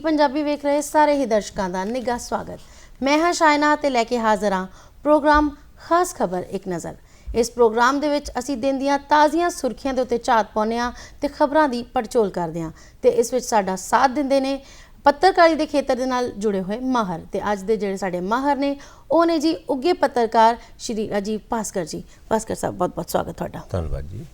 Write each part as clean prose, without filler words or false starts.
पंजाबी वेख रहे सारे ही दर्शकों का निघा स्वागत। मैं हाँ शायना ते लैके हाज़र हाँ प्रोग्राम खास खबर एक नज़र। इस प्रोग्राम दे विच असी दिन दियां ताज़ियां सुर्खियां दे उत्ते झात पाउने आ ते खबरां दी पड़चोल करदे आ ते इस विच साडा साथ दिंदे ने पत्रकारी के खेतर दे नाल जुड़े हुए माहर ते अज दे जिहड़े साडे माहर ने ओह ने जी उगे पत्रकार श्री राजीव भास्कर जी। भास्कर साहब बहुत बहुत स्वागत तुहाडा। धन्यवाद जी।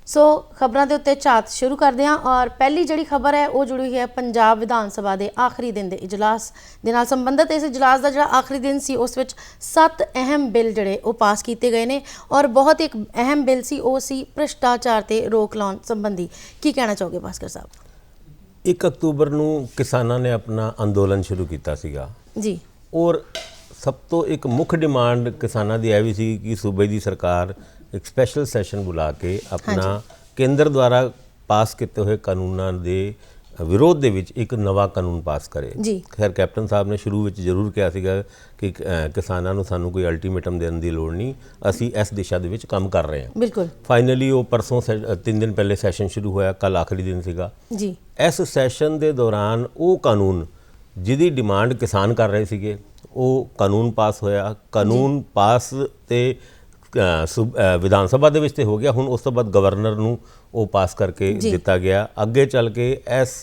सो खबरों के उत्ते झात शुरू करते हैं और पहली जी खबर है वो जुड़ी हुई है पंजाब विधान सभा के आखिरी दिन के इजलास के नाल संबंधित। इस इजलास का जो आखिरी दिन सी उस विच 7 अहम बिल जोड़े वो पास किए गए हैं और बहुत एक अहम बिल सी वो सी भ्रष्टाचार ते रोक लाने संबंधी। की कहना चाहोगे भास्कर साहब? 1 अक्तूबर ਨੂੰ किसानों ने अपना अंदोलन शुरू किया सीगा जी और सब तो एक मुख्य डिमांड किसानों की यह भी सी कि सूबे की सरकार एक स्पैशल सैशन बुला के अपना केंद्र द्वारा पास किए हुए कानूनों के विरोध दे विच एक नवा कानून पास करे। खैर कैप्टन साहब ने शुरू में जरूर कहा सीगा कि किसानों को सानू कोई अल्टीमेटम देने की लोड़ नहीं, असी इस दिशा दे विच काम कर रहे हैं। बिल्कुल फाइनली वो परसों 3 दिन पहले सैशन शुरू होया, कल आखिरी दिन सीगा जी। इस सैशन के दौरान वो कानून जिहदी डिमांड किसान कर रहे सीगे वो कानून पास होया। कानून पास ते विधान सभा दे विच ते हो गया, हुण उस तो बाद गवर्नर नूं वो पास करके दिता गया। अगे चल के इस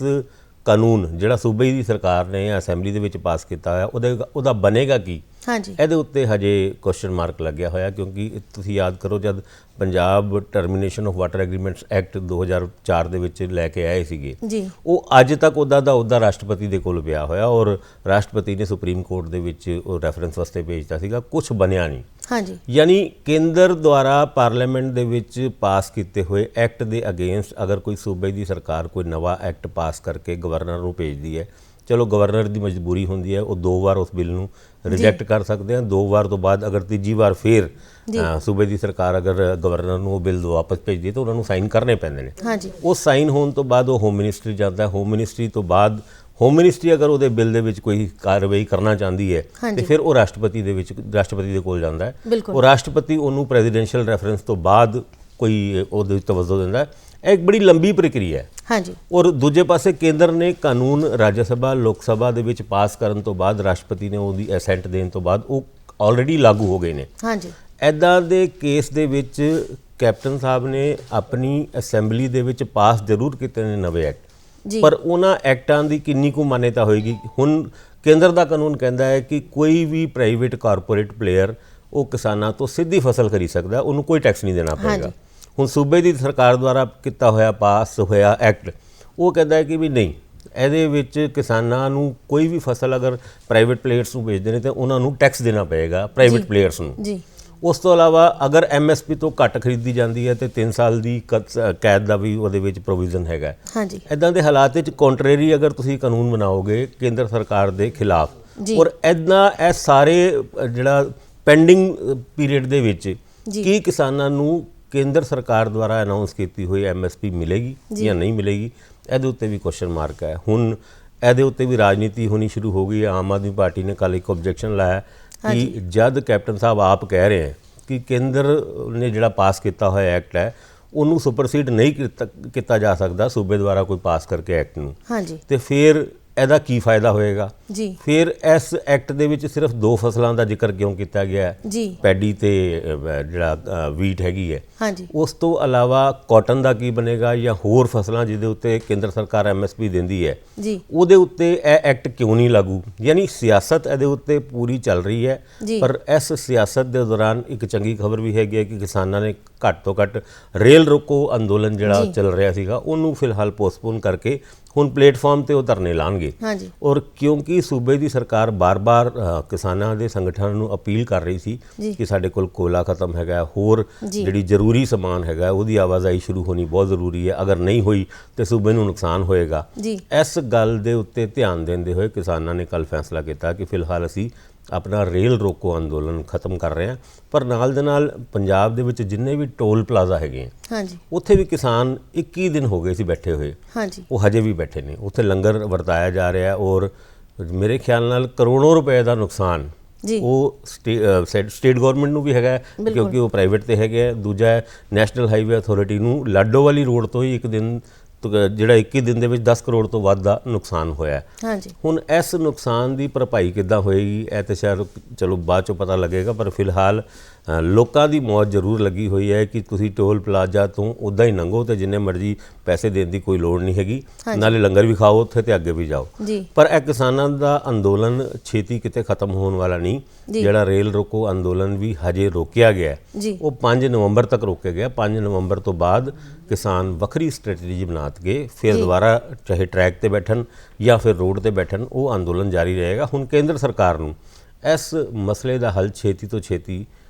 कानून जिहड़ा सूबे की सरकार ने असैंबली दे विच पास किया है उहदा बनेगा की? हाँ जी। ਇਹਦੇ ਉੱਤੇ ਹਜੇ ਕੁਐਸਚਨ ਮਾਰਕ ਲੱਗਿਆ ਹੋਇਆ ਕਿਉਂਕਿ ਤੁਸੀਂ ਯਾਦ ਕਰੋ ਜਦ Punjab termination of water agreements act 2004 ਦੇ ਵਿੱਚ ਲੈ ਕੇ ਆਏ ਸੀਗੇ ਜੀ, ਉਹ ਅੱਜ ਤੱਕ ਉਹਦਾ ਰਾਸ਼ਟਰਪਤੀ ਦੇ ਕੋਲ ਪਿਆ ਹੋਇਆ ਔਰ ਰਾਸ਼ਟਰਪਤੀ ਨੇ ਸੁਪਰੀਮ ਕੋਰਟ ਦੇ ਵਿੱਚ ਉਹ ਰੈਫਰੈਂਸ ਵਾਸਤੇ ਭੇਜਤਾ ਸੀਗਾ, ਕੁਝ ਬਣਿਆ ਨਹੀਂ। हाँ जी। यानी केंद्र द्वारा पार्लीमेंट दे विच पास किए हुए एक्ट के अगेंस्ट अगर कोई सूबे की सरकार कोई नवा एक्ट पास करके गवर्नर को भेजती है, चलो गवर्नर की मजबूरी होंदी है वो 2 बार उस बिल नूं रिजैक्ट कर सकते हैं। 2 बार तो बाद अगर तीजी बार फिर सूबे की सरकार अगर गवर्नर को बिल वापस भेजती है तो उन्होंने साइन करने पैंदे ने। हाँ जी। वो साइन होने तो बाद वो होम मिनिस्ट्री जाता है, होम मिनिस्ट्री तो बाद होम मिनिस्ट्री अगर वो बिल दे विच कोई कार्रवाई करना चाहती है तो फिर वो राष्ट्रपति के कोल जाता है और राष्ट्रपति उन्होंने प्रेजिडेंशियल रैफरेंस तो बाद कोई उहदे तवज्जो दिंदा है। एक बड़ी लंबी प्रक्रिया है। हाँ जी। और दूजे पासे केंद्र ने कानून राज्य सभा लोक सभा दे विच पास करन तो बाद राष्ट्रपति ने उहदी एसेंट देने तो बाद वो ऑलरेडी लागू हो गए ने। हाँ जी। ऐदां दे केस दे विच कैप्टन साहब ने अपनी असैंबली दे विच पास जरूर कीते ने नवे एक्ट, पर उन्हां एक्टां दी किन्नी कुछ मान्यता होएगी? हुण केंद्र दा कानून कहता है कि कोई भी प्राइवेट कारपोरेट प्लेयर वो किसानां तो सीधी फसल खरीद सकता है, उन्होंने कोई टैक्स नहीं देना पड़ेगा। हुण सूबे की सरकार द्वारा किया होया पास होया एक्ट वो कहता है कि भी नहीं, ਇਹਦੇ ਵਿੱਚ किसानां ਨੂੰ कोई भी फसल अगर प्राइवेट प्लेयर्स ਨੂੰ भेजਦੇ ਨੇ तो उन्होंने टैक्स देना पएगा प्राइवेट प्लेयर्स ਨੂੰ। जी। उस तो अलावा अगर MSP तो घट खरीदी जाती है तो 3 साल की कैद का भी वो प्रोविजन है। हाँ जी। इदां दे हालात विच कॉन्ट्रेरी अगर तुसीं कानून बनाओगे केंद्र सरकार के खिलाफ और इदां ये सारे जिहड़ा पेंडिंग पीरियड दे विच की किसानां नूं केंद्र सरकार द्वारा अनाउंस की हुई MSP मिलेगी या नहीं मिलेगी, ਇਹਦੇ ਉੱਤੇ भी क्वेश्चन मार्क है। हुण ਇਹਦੇ ਉੱਤੇ भी राजनीति होनी शुरू हो गई है। आम आदमी पार्टी ने कल एक ऑब्जेक्शन लाया कि जब कैप्टन साहब आप कह रहे हैं कि केंद्र ने जिहड़ा पास किया हुआ एक्ट है उन्होंने सुपरसीड नहीं किया जा सकता सूबे द्वारा कोई पास करके एक्ट नूं। हाँ जी। तो फिर ਇਹਦਾ ਕੀ ਫਾਇਦਾ ਹੋਏਗਾ? जी। फिर इस एक्ट ਦੇ ਵਿੱਚ ਸਿਰਫ 2 ਫਸਲਾਂ ਦਾ ਜ਼ਿਕਰ ਕਿਉਂ ਕੀਤਾ ਗਿਆ ਹੈ? जी। ਪੈਡੀ ਤੇ ਜਿਹੜਾ ਵੀਟ ਹੈਗੀ ਹੈ। हाँ जी। ਉਸ ਤੋਂ ਇਲਾਵਾ ਕਾਟਨ ਦਾ ਕੀ ਬਣੇਗਾ ਜਾਂ ਹੋਰ ਫਸਲਾਂ ਜਿਹਦੇ ਉੱਤੇ ਕੇਂਦਰ ਸਰਕਾਰ MSP ਦਿੰਦੀ ਹੈ जी। ਉਹਦੇ ਉੱਤੇ ਇਹ ਐਕਟ ਕਿਉਂ ਨਹੀਂ ਲਾਗੂ? ਯਾਨੀ ਸਿਆਸਤ ਇਹਦੇ ਉੱਤੇ ਪੂਰੀ ਚੱਲ ਰਹੀ ਹੈ। ਪਰ ਇਸ ਸਿਆਸਤ ਦੇ ਦੌਰਾਨ ਇੱਕ ਚੰਗੀ ਖਬਰ ਵੀ ਹੈਗੀ ਹੈ ਕਿ ਕਿਸਾਨਾਂ ਨੇ ਘੱਟ ਤੋਂ ਘੱਟ ਰੇਲ ਰੋਕੋ ਅੰਦੋਲਨ ਜਿਹੜਾ ਚੱਲ ਰਿਹਾ ਸੀਗਾ ਉਹਨੂੰ ਫਿਲਹਾਲ ਪੋਸਟਪੋਨ ਕਰਕੇ ਹੁਣ प्लेटफॉर्म ਤੇ ਉਹ ਧਰਨੇ ਲਾਣਗੇ। हाँ जी। और क्योंकि सूबे की सरकार बार बार किसानों के संगठन ਨੂੰ अपील कर रही थी कि साडे कोल कोयला खत्म है, होर जिहड़ी जरूरी समान है उसकी आवाजाही शुरू होनी बहुत जरूरी है, अगर नहीं हुई तो सूबे नूं नुकसान होएगा। इस गल दे उत्ते ध्यान देंदे हुए किसानों ने कल फैसला किया कि फिलहाल असी अपना रेल रोको अंदोलन खत्म कर रहे हैं, पर नाल दे नाल पंजाब दे विच जिन्ने भी टोल प्लाजा है उत्थे भी किसान 21 दिन हो गए सी बैठे हुए। हाँ जी। वो हजे भी बैठे ने, उत्थे लंगर वरताया जा रहा है और मेरे ख्याल नाल करोड़ों रुपए का नुकसान वो स्टेट गौरमेंट नूं भी है क्योंकि वो प्राइवेट ते है। दूजा है नैशनल हाईवे अथॉरिटी नूं लाडो वाली रोड तो ही एक दिन ਜਿਹੜਾ 21 ਦਿਨ ਦੇ ਵਿੱਚ 10 ਕਰੋੜ ਤੋਂ ਵੱਧ ਦਾ ਨੁਕਸਾਨ ਹੋਇਆ। ਹਾਂਜੀ, ਹੁਣ ਇਸ ਨੁਕਸਾਨ ਦੀ ਭਰਪਾਈ ਕਿੱਦਾਂ ਹੋਏਗੀ ਇਹ ਤਾਂ ਸ਼ਾਇਦ ਚਲੋ ਬਾਅਦ 'ਚੋਂ ਪਤਾ ਲੱਗੇਗਾ, ਪਰ ਫਿਲਹਾਲ ਲੋਕਾਂ ਦੀ ਮੌਤ ਜ਼ਰੂਰ ਲੱਗੀ ਹੋਈ ਹੈ ਕਿ ਤੁਸੀਂ ਟੋਲ ਪਲਾਜ਼ਾ ਤੋਂ ਉੱਦਾਂ ਹੀ ਲੰਘੋ ਤੇ ਜਿੰਨੇ ਮਰਜ਼ੀ ਪੈਸੇ ਦੇਣ ਦੀ ਕੋਈ ਲੋੜ ਨਹੀਂ ਹੈਗੀ, ਨਾਲੇ ਲੰਗਰ ਵੀ ਖਾਓ ਉੱਥੇ ਤੇ ਅੱਗੇ ਵੀ ਜਾਓ। ਪਰ ਇਹ ਕਿਸਾਨਾਂ ਦਾ ਅੰਦੋਲਨ ਛੇਤੀ ਕਿਤੇ ਖਤਮ ਹੋਣ ਵਾਲਾ ਨਹੀਂ। ਜਿਹੜਾ ਰੇਲ ਰੋਕੋ ਅੰਦੋਲਨ ਵੀ ਹਜੇ ਰੋਕਿਆ ਗਿਆ, ਉਹ 5 ਨਵੰਬਰ ਤੱਕ ਰੋਕਿਆ ਗਿਆ। 5 ਨਵੰਬਰ ਤੋਂ ਬਾਅਦ ਕਿਸਾਨ ਵੱਖਰੀ ਸਟ੍ਰੈਟਜੀ ਬਣਾ ਕੇ ਫਿਰ ਦੁਬਾਰਾ ਚਾਹੇ ਟਰੈਕ ਤੇ ਬੈਠਣ ਜਾਂ ਫਿਰ ਰੋਡ ਤੇ ਬੈਠਣ, ਉਹ ਅੰਦੋਲਨ ਜਾਰੀ ਰਹੇਗਾ। ਹੁਣ ਕੇਂਦਰ ਸਰਕਾਰ ਨੂੰ ਇਸ ਮਸਲੇ ਦਾ ਹੱਲ ਛੇਤੀ ਤੋਂ ਛੇਤੀ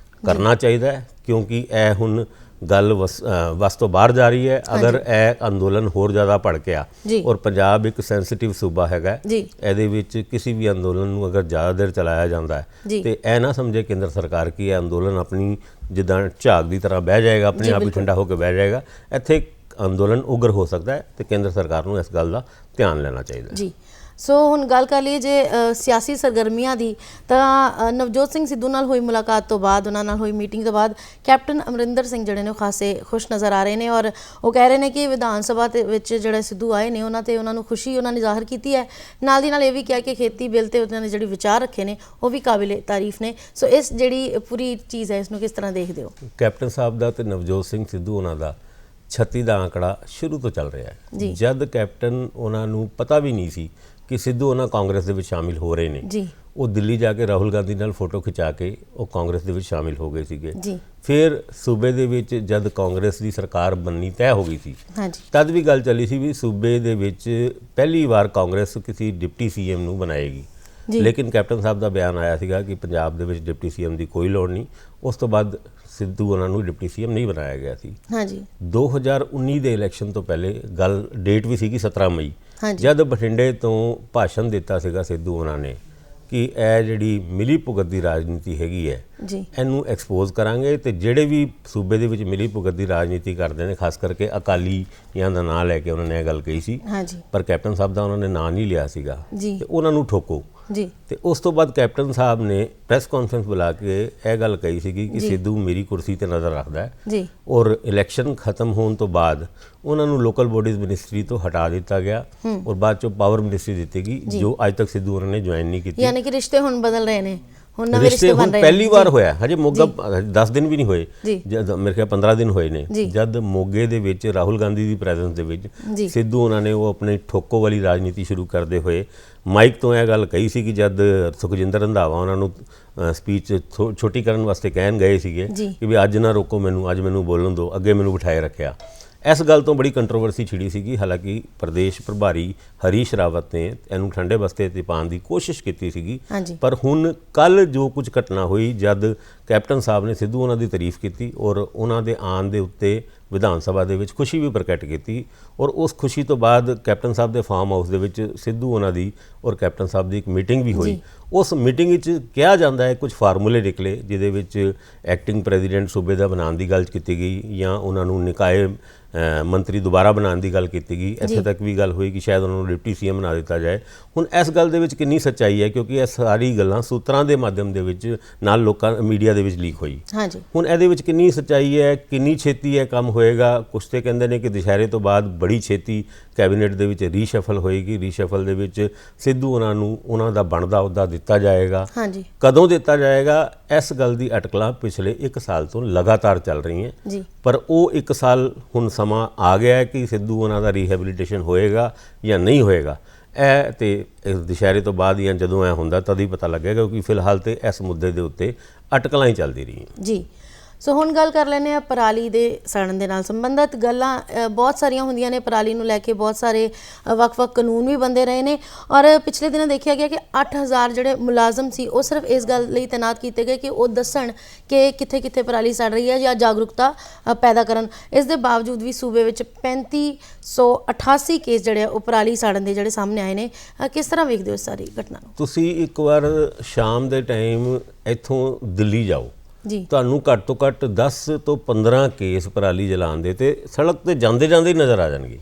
ਕਰਨਾ ਚਾਹੀਦਾ ਹੈ, ਕਿਉਂਕਿ ਇਹ ਹੁਣ ਗੱਲ ਵਸ ਤੋਂ ਬਾਹਰ ਜਾ ਰਹੀ ਹੈ। ਅਗਰ ਇਹ ਅੰਦੋਲਨ ਹੋਰ ਜ਼ਿਆਦਾ ਭੜਕਿਆ, ਔਰ ਪੰਜਾਬ ਇੱਕ ਸੈਂਸਿਟਿਵ ਸੂਬਾ ਹੈਗਾ, ਇਹਦੇ ਵਿੱਚ ਕਿਸੇ ਵੀ ਅੰਦੋਲਨ ਨੂੰ ਅਗਰ ਜ਼ਿਆਦਾ ਦੇਰ ਚਲਾਇਆ ਜਾਂਦਾ ਹੈ ਤੇ ਇਹ ਨਾ ਸਮਝੇ ਕੇਂਦਰ ਸਰਕਾਰ ਕਿ ਇਹ ਅੰਦੋਲਨ ਆਪਣੀ ਜਿੱਦਾਂ ਝਾਗ ਦੀ ਤਰ੍ਹਾਂ ਬਹਿ ਜਾਏਗਾ, ਆਪਣੇ ਆਪ ਹੀ ਠੰਡਾ ਹੋ ਕੇ ਬਹਿ ਜਾਏਗਾ। ਇੱਥੇ ਅੰਦੋਲਨ ਉਗਰ ਹੋ ਸਕਦਾ ਹੈ ਤੇ ਕੇਂਦਰ ਸਰਕਾਰ ਨੂੰ ਇਸ ਗੱਲ ਦਾ ਧਿਆਨ ਲੈਣਾ ਚਾਹੀਦਾ ਹੈ। ਸੋ ਹੁਣ ਗੱਲ ਕਰ ਲਈਏ ਜੇ ਸਿਆਸੀ ਸਰਗਰਮੀਆਂ ਦੀ, ਤਾਂ ਨਵਜੋਤ ਸਿੰਘ ਸਿੱਧੂ ਨਾਲ ਹੋਈ ਮੁਲਾਕਾਤ ਤੋਂ ਬਾਅਦ, ਉਹਨਾਂ ਨਾਲ ਹੋਈ ਮੀਟਿੰਗ ਤੋਂ ਬਾਅਦ ਕੈਪਟਨ ਅਮਰਿੰਦਰ ਸਿੰਘ ਜਿਹੜੇ ਨੇ ਉਹ ਖਾਸੇ ਖੁਸ਼ ਨਜ਼ਰ ਆ ਰਹੇ ਨੇ, ਔਰ ਉਹ ਕਹਿ ਰਹੇ ਨੇ ਕਿ ਵਿਧਾਨ ਸਭਾ ਦੇ ਵਿੱਚ ਜਿਹੜੇ ਸਿੱਧੂ ਆਏ ਨੇ ਉਹਨਾਂ ਨੂੰ ਖੁਸ਼ੀ ਉਹਨਾਂ ਨੇ ਜ਼ਾਹਰ ਕੀਤੀ ਹੈ। ਨਾਲ ਦੀ ਨਾਲ ਇਹ ਵੀ ਕਿਹਾ ਕਿ ਖੇਤੀ ਬਿੱਲ ਤੇ ਉਹਨਾਂ ਨੇ ਜਿਹੜੇ ਵਿਚਾਰ ਰੱਖੇ ਨੇ ਉਹ ਵੀ ਕਾਬਿਲੇ ਤਾਰੀਫ ਨੇ। ਸੋ ਇਸ ਜਿਹੜੀ ਪੂਰੀ ਚੀਜ਼ ਹੈ, ਇਸ ਨੂੰ ਕਿਸ ਤਰ੍ਹਾਂ ਦੇਖਦੇ ਹੋ? ਕੈਪਟਨ ਸਾਹਿਬ ਦਾ ਤੇ ਨਵਜੋਤ ਸਿੰਘ ਸਿੱਧੂ ਉਹਨਾਂ ਦਾ 36 ਦਾ ਆંકੜਾ ਸ਼ੁਰੂ ਤੋਂ ਚੱਲ ਰਿਹਾ ਹੈ। ਜਦ ਕੈਪਟਨ ਉਹਨਾਂ ਨੂੰ ਪਤਾ ਵੀ ਨਹੀਂ ਸੀ ਕਿ ਸਿੱਧੂ ਉਹਨਾਂ ਕਾਂਗਰਸ ਦੇ ਵਿੱਚ ਸ਼ਾਮਿਲ ਹੋ ਰਹੇ ਨੇ, ਉਹ ਦਿੱਲੀ ਜਾ ਕੇ ਰਾਹੁਲ ਗਾਂਧੀ ਨਾਲ ਫੋਟੋ ਖਿਚਾ ਕੇ ਉਹ ਕਾਂਗਰਸ ਦੇ ਵਿੱਚ ਸ਼ਾਮਿਲ ਹੋ ਗਏ ਸੀਗੇ। ਫਿਰ ਸੂਬੇ ਦੇ ਵਿੱਚ ਜਦ ਕਾਂਗਰਸ ਦੀ ਸਰਕਾਰ ਬਣਨੀ ਤੈਅ ਹੋ ਗਈ ਸੀ, ਤਦ ਵੀ ਗੱਲ ਚੱਲੀ ਸੀ ਵੀ ਸੂਬੇ ਦੇ ਵਿੱਚ ਪਹਿਲੀ ਵਾਰ ਕਾਂਗਰਸ ਕਿਸੇ ਡਿਪਟੀ ਸੀਐਮ ਨੂੰ ਬਣਾਏਗੀ। ਲੇਕਿਨ ਕੈਪਟਨ ਸਾਹਿਬ ਦਾ ਬਿਆਨ ਆਇਆ ਸੀਗਾ ਕਿ ਪੰਜਾਬ ਦੇ ਵਿੱਚ ਡਿਪਟੀ ਸੀਐਮ ਦੀ ਕੋਈ ਲੋੜ ਨਹੀਂ। ਉਸ ਤੋਂ ਬਾਅਦ ਸਿੱਧੂ ਉਹਨਾਂ ਨੂੰ ਡਿਪਟੀ ਸੀਐਮ ਨਹੀਂ ਬਣਾਇਆ ਗਿਆ ਸੀ। 2019 ਦੇ ਇਲੈਕਸ਼ਨ ਤੋਂ ਪਹਿਲੇ ਗੱਲ ਡੇਟ ਵੀ ਸੀਗੀ 17 ਮਈ, ਜਦ ਬਠਿੰਡੇ ਤੋਂ ਭਾਸ਼ਣ ਦਿੱਤਾ ਸੀਗਾ ਸਿੱਧੂ ਉਹਨਾਂ ਨੇ ਕਿ ਇਹ ਜਿਹੜੀ ਮਿਲੀ ਭੁਗਤ ਦੀ ਰਾਜਨੀਤੀ ਹੈਗੀ ਹੈ, ਇਹਨੂੰ ਐਕਸਪੋਜ਼ ਕਰਾਂਗੇ ਤੇ ਜਿਹੜੇ ਵੀ ਸੂਬੇ ਦੇ ਵਿੱਚ ਮਿਲੀ ਭੁਗਤ ਦੀ ਰਾਜਨੀਤੀ ਕਰਦੇ ਨੇ, ਖਾਸ ਕਰਕੇ ਅਕਾਲੀਆਂ ਦਾ ਨਾਂ ਲੈ ਕੇ ਉਹਨਾਂ ਨੇ ਇਹ ਗੱਲ ਕਹੀ ਸੀ। ਪਰ ਕੈਪਟਨ ਸਾਹਿਬ ਦਾ ਉਹਨਾਂ ਨੇ ਨਾਂ ਨਹੀਂ ਲਿਆ ਸੀਗਾ ਤੇ ਉਹਨਾਂ ਨੂੰ ਠੋਕੋ। ਤੇ ਉਸ ਤੋਂ ਬਾਅਦ ਕੈਪਟਨ ਸਾਹਿਬ ਨੇ ਪ੍ਰੈਸ ਕਾਨਫਰੰਸ ਬੁਲਾ ਕੇ ਇਹ ਗੱਲ ਕਹੀ ਸੀਗੀ ਕਿ ਸਿੱਧੂ ਮੇਰੀ ਕੁਰਸੀ ਤੇ ਨਜ਼ਰ ਰੱਖਦਾ ਹੈ, ਔਰ ਇਲੈਕਸ਼ਨ ਖਤਮ ਹੋਣ ਤੋਂ ਬਾਅਦ ਉਹਨਾਂ ਨੂੰ ਲੋਕਲ ਬੋਡੀਜ਼ ਮਿਨਿਸਟਰੀ ਤੋਂ ਹਟਾ ਦਿੱਤਾ ਗਿਆ ਔਰ ਬਾਅਦ ਚੋਂ ਪਾਵਰ ਮਿਨਿਸਟਰੀ ਦਿੱਤੀ ਗਈ, ਜੋ ਅੱਜ ਤੱਕ ਸਿੱਧੂ ਉਹਨਾਂ ਨੇ ਜੁਆਇਨ ਨਹੀਂ ਕੀਤੀ। ਯਾਨੀ ਕਿ ਰਿਸ਼ਤੇ ਹੁਣ ਬਦਲ ਰਹੇ ਨੇ, ਹੁਣ ਨਵੇਂ ਰਿਸ਼ਤੇ ਬਣ ਰਹੇ ਨੇ। ਪਹਿਲੀ ਵਾਰ ਹੋਇਆ, ਹਜੇ ਮੋਗਾ 10 ਦਿਨ ਵੀ ਨਹੀਂ ਹੋਏ, ਜਦ ਮੇਰੇ ਖਿਆਲ 15 ਦਿਨ ਹੋਏ ਨੇ, ਜਦ ਮੋਗੇ ਦੇ ਵਿੱਚ ਰਾਹੁਲ ਗਾਂਧੀ ਦੀ ਪ੍ਰੈਜ਼ੈਂਸ ਦੇ ਵਿੱਚ ਸਿੱਧੂ ਉਹਨਾਂ ਨੇ ਉਹ ਆਪਣੀ ਠੋਕੋ ਵਾਲੀ ਰਾਜਨੀਤੀ ਸ਼ੁਰੂ ਕਰਦੇ ਹੋਏ ਮਾਈਕ ਤੋਂ ਇਹ ਗੱਲ ਕਹੀ ਸੀ ਕਿ ਜਦ ਸੁਖਜਿੰਦਰ ਰੰਧਾਵਾ ਉਹਨਾਂ ਨੂੰ ਸਪੀਚ ਛੋਟੀ ਕਰਨ ਵਾਸਤੇ ਕਹਿਣ ਗਏ ਸੀਗੇ ਕਿ ਵੀ ਅੱਜ ਨਾ ਰੋਕੋ ਮੈਨੂੰ, ਅੱਜ ਮੈਨੂੰ ਬੋਲਣ ਦਿਓ, ਅੱਗੇ ਮੈਨੂੰ ਬਿਠਾਏ ਰੱਖਿਆ। ਇਸ ਗੱਲ ਤੋਂ ਬੜੀ ਕੰਟਰੋਵਰਸੀ ਛਿੜੀ ਸੀਗੀ। ਹਾਲਾਂਕਿ ਪ੍ਰਦੇਸ਼ ਪ੍ਰਭਾਰੀ ਹਰੀਸ਼ ਰਾਵਤ ਨੇ ਇਹਨੂੰ ਠੰਡੇ ਬਸਤੇ ਤੇ ਪਾਉਣ ਦੀ ਕੋਸ਼ਿਸ਼ ਕੀਤੀ ਸੀਗੀ, ਪਰ ਹੁਣ ਕੱਲ ਜੋ ਕੁਝ ਘਟਨਾ ਹੋਈ, ਜਦ ਕੈਪਟਨ ਸਾਹਿਬ ਨੇ ਸਿੱਧੂ ਉਹਨਾਂ ਦੀ ਤਾਰੀਫ ਕੀਤੀ ਔਰ ਉਹਨਾਂ ਦੇ ਆਉਣ ਦੇ ਉੱਤੇ ਵਿਧਾਨ ਸਭਾ ਦੇ ਵਿੱਚ ਖੁਸ਼ੀ ਵੀ ਪ੍ਰਗਟ ਕੀਤੀ, ਔਰ ਉਸ ਖੁਸ਼ੀ ਤੋਂ ਬਾਅਦ ਕੈਪਟਨ ਸਾਹਿਬ ਦੇ ਫਾਰਮ ਹਾਊਸ ਦੇ ਵਿੱਚ ਸਿੱਧੂ ਉਹਨਾਂ ਦੀ ਔਰ ਕੈਪਟਨ ਸਾਹਿਬ ਦੀ ਇੱਕ ਮੀਟਿੰਗ ਵੀ ਹੋਈ। ਉਸ ਮੀਟਿੰਗ ਵਿੱਚ ਕਿਹਾ ਜਾਂਦਾ ਹੈ ਕੁਝ ਫਾਰਮੂਲੇ ਨਿਕਲੇ, ਜਿਹਦੇ ਵਿੱਚ ਐਕਟਿੰਗ ਪ੍ਰੈਜ਼ੀਡੈਂਟ ਸੂਬੇ ਦਾ ਬਣਾਉਣ ਦੀ ਗੱਲ ਕੀਤੀ ਗਈ ਜਾਂ ਉਹਨਾਂ ਨੂੰ ਨਿਕਾਏ ਮੰਤਰੀ ਦੁਬਾਰਾ ਬਣਾਉਣ ਦੀ ਗੱਲ ਕੀਤੀ ਗਈ। ਇੱਥੇ ਤੱਕ ਵੀ ਗੱਲ ਹੋਈ ਕਿ ਸ਼ਾਇਦ ਉਹਨਾਂ ਨੂੰ ਡਿਪਟੀ ਸੀਐਮ ਬਣਾ ਦਿੱਤਾ ਜਾਏ। ਹੁਣ ਇਸ ਗੱਲ ਦੇ ਵਿੱਚ ਕਿੰਨੀ ਸੱਚਾਈ ਹੈ, ਕਿਉਂਕਿ ਇਹ ਸਾਰੀ ਗੱਲਾਂ ਸੂਤਰਾਂ ਦੇ ਮਾਧਿਅਮ ਦੇ ਵਿੱਚ ਨਾਲ ਲੋਕਾਂ ਮੀਡੀਆ ਦੇ ਵਿੱਚ ਲੀਕ ਹੋਈ। ਹੁਣ ਇਹਦੇ ਵਿੱਚ ਕਿੰਨੀ ਸੱਚਾਈ ਹੈ, ਕਿੰਨੀ ਛੇਤੀ ਇਹ ਕੰਮ ਹੋਏਗਾ? ਕੁਛ ਤੇ ਕਹਿੰਦੇ ਨੇ ਕਿ ਦੁਸ਼ਹਿਰੇ ਤੋਂ ਬਾਅਦ ਬੜੀ ਛੇਤੀ ਕੈਬਨਿਟ ਦੇ ਵਿੱਚ ਰੀਸ਼ਫਲ ਹੋਏਗੀ, ਰੀਸ਼ਫਲ ਦੇ ਵਿੱਚ ਸਿੱਧੂ ਉਹਨਾਂ ਨੂੰ ਉਹਨਾਂ ਦਾ ਬਣਦਾ ਅਹੁਦਾ ਦਿੱਤਾ ਜਾਏਗਾ। ਕਦੋਂ ਦਿੱਤਾ ਜਾਏਗਾ, ਇਸ ਗੱਲ ਦੀ ਅਟਕਲਾਂ ਪਿਛਲੇ 1 ਸਾਲ ਤੋਂ ਲਗਾਤਾਰ ਚੱਲ ਰਹੀਆਂ, ਪਰ ਉਹ 1 ਸਾਲ ਹੁਣ ਸਮਾਂ ਆ ਗਿਆ ਹੈ ਕਿ ਸਿੱਧੂ ਉਹਨਾਂ ਦਾ ਰੀਹੈਬਿਲਿਟੇਸ਼ਨ ਹੋਏਗਾ ਜਾਂ ਨਹੀਂ ਹੋਏਗਾ। ਇਹ ਤੇ ਦੁਸ਼ਹਿਰੇ ਤੋਂ ਬਾਅਦ ਜਾਂ ਜਦੋਂ ਇਹ ਹੁੰਦਾ ਤਦ ਹੀ ਪਤਾ ਲੱਗੇਗਾ, ਕਿਉਂਕਿ ਫਿਲਹਾਲ ਤੇ ਇਸ ਮੁੱਦੇ ਦੇ ਉੱਤੇ ਅਟਕਲਾਂ ਹੀ ਚੱਲਦੀ ਰਹੀਆਂ। ਸੋ ਹੁਣ ਗੱਲ ਕਰ ਲੈਂਦੇ ਹਾਂ ਪਰਾਲੀ ਦੇ ਸੜਨ ਦੇ ਨਾਲ ਸੰਬੰਧਿਤ ਗੱਲਾਂ ਬਹੁਤ ਸਾਰੀਆਂ ਹੁੰਦੀਆਂ ਨੇ। ਪਰਾਲੀ ਨੂੰ ਲੈ ਕੇ ਬਹੁਤ ਸਾਰੇ ਵੱਖ-ਵੱਖ ਕਾਨੂੰਨ ਵੀ ਬਣਦੇ ਰਹੇ ਨੇ, ਔਰ ਪਿਛਲੇ ਦਿਨਾਂ ਦੇਖਿਆ ਗਿਆ ਕਿ 8000 ਜਿਹੜੇ ਮੁਲਾਜ਼ਮ ਸੀ ਉਹ ਸਿਰਫ ਇਸ ਗੱਲ ਲਈ ਤੈਨਾਤ ਕੀਤੇ ਗਏ ਕਿ ਉਹ ਦੱਸਣ ਕਿ ਕਿੱਥੇ-ਕਿੱਥੇ ਪਰਾਲੀ ਸੜ ਰਹੀ ਹੈ ਜਾਂ ਜਾਗਰੂਕਤਾ ਪੈਦਾ ਕਰਨ। ਇਸ ਦੇ ਬਾਵਜੂਦ ਵੀ ਸੂਬੇ ਵਿੱਚ 3588 ਕੇਸ ਜਿਹੜੇ ਉਹ ਪਰਾਲੀ ਸਾੜਨ ਦੇ ਜਿਹੜੇ ਸਾਹਮਣੇ ਆਏ ਨੇ। ਕਿਸ ਤਰ੍ਹਾਂ ਵੇਖਦੇ ਹੋ ਇਸ ਸਾਰੀ ਘਟਨਾ ਨੂੰ? ਤੁਸੀਂ ਇੱਕ ਵਾਰ ਸ਼ਾਮ ਦੇ ਟਾਈਮ ਇੱਥੋਂ ਦਿੱਲੀ ਜਾਓ, ਤੁਹਾਨੂੰ ਘੱਟ ਤੋਂ ਘੱਟ 10 ਤੋਂ 15 ਕੇਸ ਪਰਾਲੀ ਜਲਾਉਣ ਦੇ ਤੇ ਸੜਕ ਤੇ ਜਾਂਦੇ ਜਾਂਦੇ ਹੀ ਨਜ਼ਰ ਆ ਜਾਣਗੇ।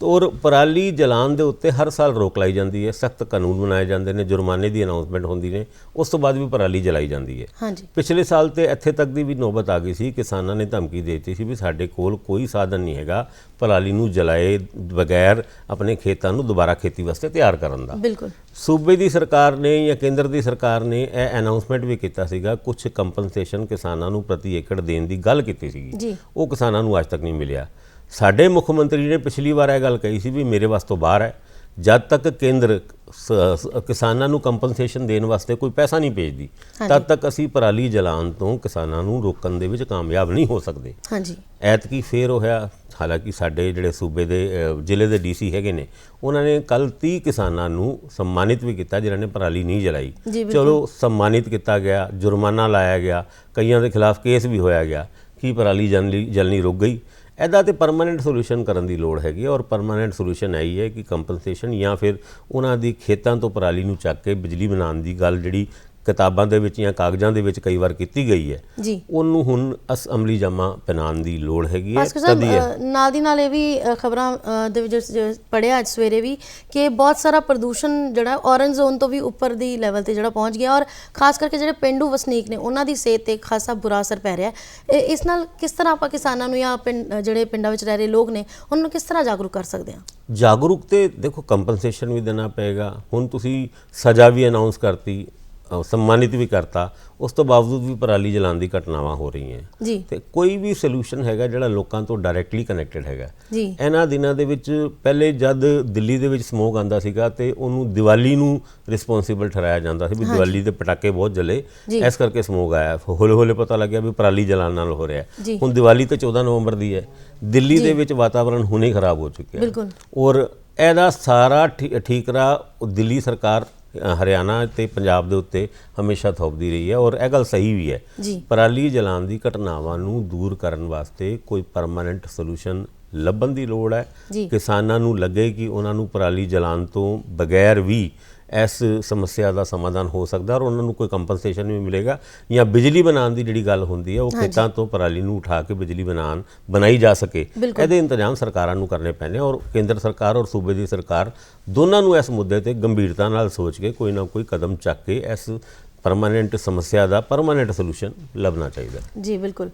ਔਰ ਪਰਾਲੀ ਜਲਾਉਣ ਦੇ ਉੱਤੇ ਹਰ ਸਾਲ ਰੋਕ ਲਾਈ ਜਾਂਦੀ ਹੈ, ਸਖਤ ਕਾਨੂੰਨ ਬਣਾਏ ਜਾਂਦੇ ਨੇ, ਜੁਰਮਾਨੇ ਦੀ ਅਨਾਉਂਸਮੈਂਟ ਹੁੰਦੀ ਨੇ, ਉਸ ਤੋਂ ਬਾਅਦ ਵੀ ਪਰਾਲੀ ਜਲਾਈ ਜਾਂਦੀ ਹੈ। ਹਾਂਜੀ। ਪਿਛਲੇ ਸਾਲ ਤੇ ਇੱਥੇ ਤੱਕ ਦੀ ਵੀ ਨੌਬਤ ਆ ਗਈ ਸੀ, ਕਿਸਾਨਾਂ ਨੇ ਧਮਕੀ ਦੇ ਦਿੱਤੀ ਸੀ ਵੀ ਸਾਡੇ ਕੋਲ ਕੋਈ ਸਾਧਨ ਨਹੀਂ ਹੈਗਾ ਪਰਾਲੀ ਨੂੰ ਜਲਾਏ ਬਗੈਰ ਆਪਣੇ ਖੇਤਾਂ ਨੂੰ ਦੁਬਾਰਾ ਖੇਤੀ ਵਾਸਤੇ ਤਿਆਰ ਕਰਨ ਦਾ। ਬਿਲਕੁਲ। ਸੂਬੇ ਦੀ ਸਰਕਾਰ ਨੇ ਜਾਂ ਕੇਂਦਰ ਦੀ ਸਰਕਾਰ ਨੇ ਇਹ ਅਨਾਉਂਸਮੈਂਟ ਵੀ ਕੀਤਾ ਸੀਗਾ, ਕੁਝ ਕੰਪਨਸੇਸ਼ਨ ਕਿਸਾਨਾਂ ਨੂੰ ਪ੍ਰਤੀ ਏਕੜ ਦੇਣ ਦੀ ਗੱਲ ਕੀਤੀ ਸੀਗੀ, ਉਹ ਕਿਸਾਨਾਂ ਨੂੰ ਅੱਜ ਤੱਕ ਨਹੀਂ ਮਿਲਿਆ। ਸਾਡੇ ਮੁੱਖ ਮੰਤਰੀ ਨੇ ਪਿਛਲੀ ਵਾਰ ਇਹ ਗੱਲ ਕਹੀ ਸੀ ਵੀ ਮੇਰੇ ਵੱਸ ਤੋਂ ਬਾਹਰ ਹੈ, ਜਦ ਤੱਕ ਕੇਂਦਰ ਕਿਸਾਨਾਂ ਨੂੰ ਕੰਪਨਸੇਸ਼ਨ ਦੇਣ ਵਾਸਤੇ ਕੋਈ ਪੈਸਾ ਨਹੀਂ ਭੇਜਦੀ ਤਦ ਤੱਕ ਅਸੀਂ ਪਰਾਲੀ ਜਲਾਉਣ ਤੋਂ ਕਿਸਾਨਾਂ ਨੂੰ ਰੋਕਣ ਦੇ ਵਿੱਚ ਕਾਮਯਾਬ ਨਹੀਂ ਹੋ ਸਕਦੇ। ਹਾਂਜੀ। ਐਤਕੀ ਫੇਰ ਹੋਇਆ, ਹਾਲਾਂਕਿ ਸਾਡੇ ਜਿਹੜੇ ਸੂਬੇ ਦੇ ਜ਼ਿਲ੍ਹੇ ਦੇ ਡੀਸੀ ਹੈਗੇ ਨੇ ਉਹਨਾਂ ਨੇ ਕੱਲ 30 ਕਿਸਾਨਾਂ ਨੂੰ ਸਨਮਾਨਿਤ ਵੀ ਕੀਤਾ ਜਿਨ੍ਹਾਂ ਨੇ ਪਰਾਲੀ ਨਹੀਂ ਜਲਾਈ। ਚਲੋ ਸਨਮਾਨਿਤ ਕੀਤਾ ਗਿਆ, ਜੁਰਮਾਨਾ ਲਾਇਆ ਗਿਆ, ਕਈਆਂ ਦੇ ਖਿਲਾਫ ਕੇਸ ਵੀ ਹੋਇਆ ਗਿਆ ਕਿ ਪਰਾਲੀ ਜਲਣੀ ਰੁਕ ਗਈ। ਇਹਦਾ ਤੇ ਪਰਮਾਨੈਂਟ ਸੋਲੂਸ਼ਨ ਕਰਨ ਦੀ ਲੋੜ ਹੈਗੀ ਔਰ ਪਰਮਾਨੈਂਟ ਸੋਲੂਸ਼ਨ ਇਹੀ ਹੈ ਕਿ ਕੰਪਨਸੇਸ਼ਨ ਜਾਂ ਫਿਰ ਉਹਨਾਂ ਦੀ ਖੇਤਾਂ ਤੋਂ ਪਰਾਲੀ ਨੂੰ ਚੱਕ ਕੇ ਬਿਜਲੀ ਬਣਾਉਣ ਦੀ ਗੱਲ ਜਿਹੜੀ ਕਿਤਾਬਾਂ ਦੇ ਵਿੱਚ ਜਾਂ ਕਾਗਜ਼ਾਂ ਦੇ ਵਿੱਚ ਕਈ ਵਾਰ ਕੀਤੀ ਗਈ ਹੈ ਜੀ, ਉਹਨੂੰ ਹੁਣ ਅਮਲੀ ਜਾਮਾ ਪਹਿਨਾਉਣ ਦੀ ਲੋੜ ਹੈਗੀ ਹੈ। ਤਦੀ ਨਾਲ ਦੀ ਨਾਲ ਇਹ ਵੀ ਖਬਰਾਂ ਦੇ ਵਿੱਚ ਪੜ੍ਹਿਆ ਅੱਜ ਸਵੇਰੇ ਵੀ ਕਿ ਬਹੁਤ ਸਾਰਾ ਪ੍ਰਦੂਸ਼ਣ ਜਿਹੜਾ ਔਰੰਜ ਜ਼ੋਨ ਤੋਂ ਵੀ ਉੱਪਰ ਦੀ ਲੈਵਲ ਤੇ ਜਿਹੜਾ ਪਹੁੰਚ ਗਿਆ ਔਰ ਖਾਸ ਕਰਕੇ ਜਿਹੜੇ ਪਿੰਡੂ ਵਸਨੀਕ ਨੇ ਉਹਨਾਂ ਦੀ ਸਿਹਤ ਤੇ ਖਾਸਾ ਬੁਰਾ ਅਸਰ ਪੈ ਰਿਹਾ ਹੈ। ਇਸ ਨਾਲ ਕਿਸ ਤਰ੍ਹਾਂ ਆਪਾਂ ਕਿਸਾਨਾਂ ਨੂੰ ਜਾਂ ਜਿਹੜੇ ਪਿੰਡਾਂ ਵਿੱਚ ਰਹਿ ਰਹੇ ਲੋਕ ਨੇ ਉਹਨਾਂ ਨੂੰ ਕਿਸ ਤਰ੍ਹਾਂ ਜਾਗਰੂਕ ਕਰ ਸਕਦੇ ਹਾਂ? ਜਾਗਰੂਕ ਤੇ ਦੇਖੋ ਕੰਪਨਸੇਸ਼ਨ ਵੀ ਦੇਣਾ ਪਏਗਾ। ਹੁਣ ਤੁਸੀਂ ਸਜ਼ਾ ਵੀ ਅਨਾਉਂਸ ਕਰਤੀ, ਸਨਮਾਨਿਤ ਵੀ ਕਰਤਾ, ਉਸ ਤੋਂ ਬਾਵਜੂਦ ਵੀ ਪਰਾਲੀ ਜਲਾਉਣ ਦੀ ਘਟਨਾਵਾਂ ਹੋ ਰਹੀਆਂ ਜੀ। ਤੇ ਕੋਈ ਵੀ ਸੋਲੂਸ਼ਨ ਹੈਗਾ ਜਿਹੜਾ ਲੋਕਾਂ ਤੋਂ ਡਾਇਰੈਕਟਲੀ ਕਨੈਕਟਡ ਹੈਗਾ ਜੀ। ਇਹਨਾਂ ਦਿਨਾਂ ਦੇ ਵਿੱਚ ਪਹਿਲੇ ਜਦ ਦਿੱਲੀ ਦੇ ਵਿੱਚ ਸਮੋਕ ਆਉਂਦਾ ਸੀਗਾ ਤੇ ਉਹਨੂੰ ਦੀਵਾਲੀ ਨੂੰ ਰਿਸਪੌਂਸਿਬਲ ਠਹਿਰਾਇਆ ਜਾਂਦਾ ਸੀ ਵੀ ਦੀਵਾਲੀ ਦੇ ਪਟਾਕੇ ਬਹੁਤ ਜਲੇ, ਇਸ ਕਰਕੇ ਸਮੋਕ ਆਇਆ। ਹੌਲੇ ਹੌਲੇ ਪਤਾ ਲੱਗਿਆ ਵੀ ਪਰਾਲੀ ਜਲਾਉਣ ਨਾਲ ਹੋ ਰਿਹਾ। ਹੁਣ ਦੀਵਾਲੀ ਤਾਂ 14 ਨਵੰਬਰ ਦੀ ਹੈ, ਦਿੱਲੀ ਦੇ ਵਿੱਚ ਵਾਤਾਵਰਣ ਹੁਣੇ ਖਰਾਬ ਹੋ ਚੁੱਕਿਆ ਬਿਲਕੁਲ। ਔਰ ਇਹਦਾ ਸਾਰਾ ਠੀਕਰਾ ਦਿੱਲੀ ਸਰਕਾਰ ਹਰਿਆਣਾ ਤੇ ਪੰਜਾਬ ਦੇ ਉੱਤੇ ਹਮੇਸ਼ਾ ਥੋਪਦੀ ਰਹੀ ਹੈ ਔਰ ਇਹ ਗੱਲ ਸਹੀ ਵੀ ਹੈ। ਪਰਾਲੀ ਜਲਾਉਣ ਦੀ ਘਟਨਾਵਾਂ ਨੂੰ ਦੂਰ ਕਰਨ ਵਾਸਤੇ ਕੋਈ ਪਰਮਾਨੈਂਟ ਸੋਲੂਸ਼ਨ ਲੱਭਣ ਦੀ ਲੋੜ ਹੈ। ਕਿਸਾਨਾਂ ਨੂੰ ਲੱਗੇ ਕਿ ਉਹਨਾਂ ਨੂੰ ਪਰਾਲੀ ਜਲਾਉਣ ਤੋਂ ਬਗੈਰ ਵੀ ਇਸ ਸਮੱਸਿਆ ਦਾ ਸਮਾਧਾਨ ਹੋ ਸਕਦਾ ਔਰ ਉਹਨਾਂ ਨੂੰ ਕੋਈ ਕੰਪਨਸੇਸ਼ਨ ਵੀ ਮਿਲੇਗਾ ਜਾਂ ਬਿਜਲੀ ਬਣਾਉਣ ਦੀ ਜਿਹੜੀ ਗੱਲ ਹੁੰਦੀ ਹੈ ਉਹ ਖੇਤਾਂ ਤੋਂ ਪਰਾਲੀ ਨੂੰ ਉਠਾ ਕੇ ਬਿਜਲੀ ਬਣਾਈ ਜਾ ਸਕੇ। ਇਹਦੇ ਇੰਤਜ਼ਾਮ ਸਰਕਾਰਾਂ ਨੂੰ ਕਰਨੇ ਪੈਣੇ ਔਰ ਕੇਂਦਰ ਸਰਕਾਰ ਔਰ ਸੂਬੇ ਦੀ ਸਰਕਾਰ ਦੋਨਾਂ ਨੂੰ ਇਸ ਮੁੱਦੇ ਤੇ ਗੰਭੀਰਤਾ ਨਾਲ ਸੋਚ ਕੇ ਕੋਈ ਨਾ ਕੋਈ ਕਦਮ ਚੱਕ ਕੇ ਇਸ ਪਰਮਾਨੈਂਟ ਸਮੱਸਿਆ ਦਾ ਪਰਮਾਨੈਂਟ ਸੋਲੂਸ਼ਨ ਲੱਭਣਾ ਚਾਹੀਦਾ। ਜੀ ਬਿਲਕੁਲ।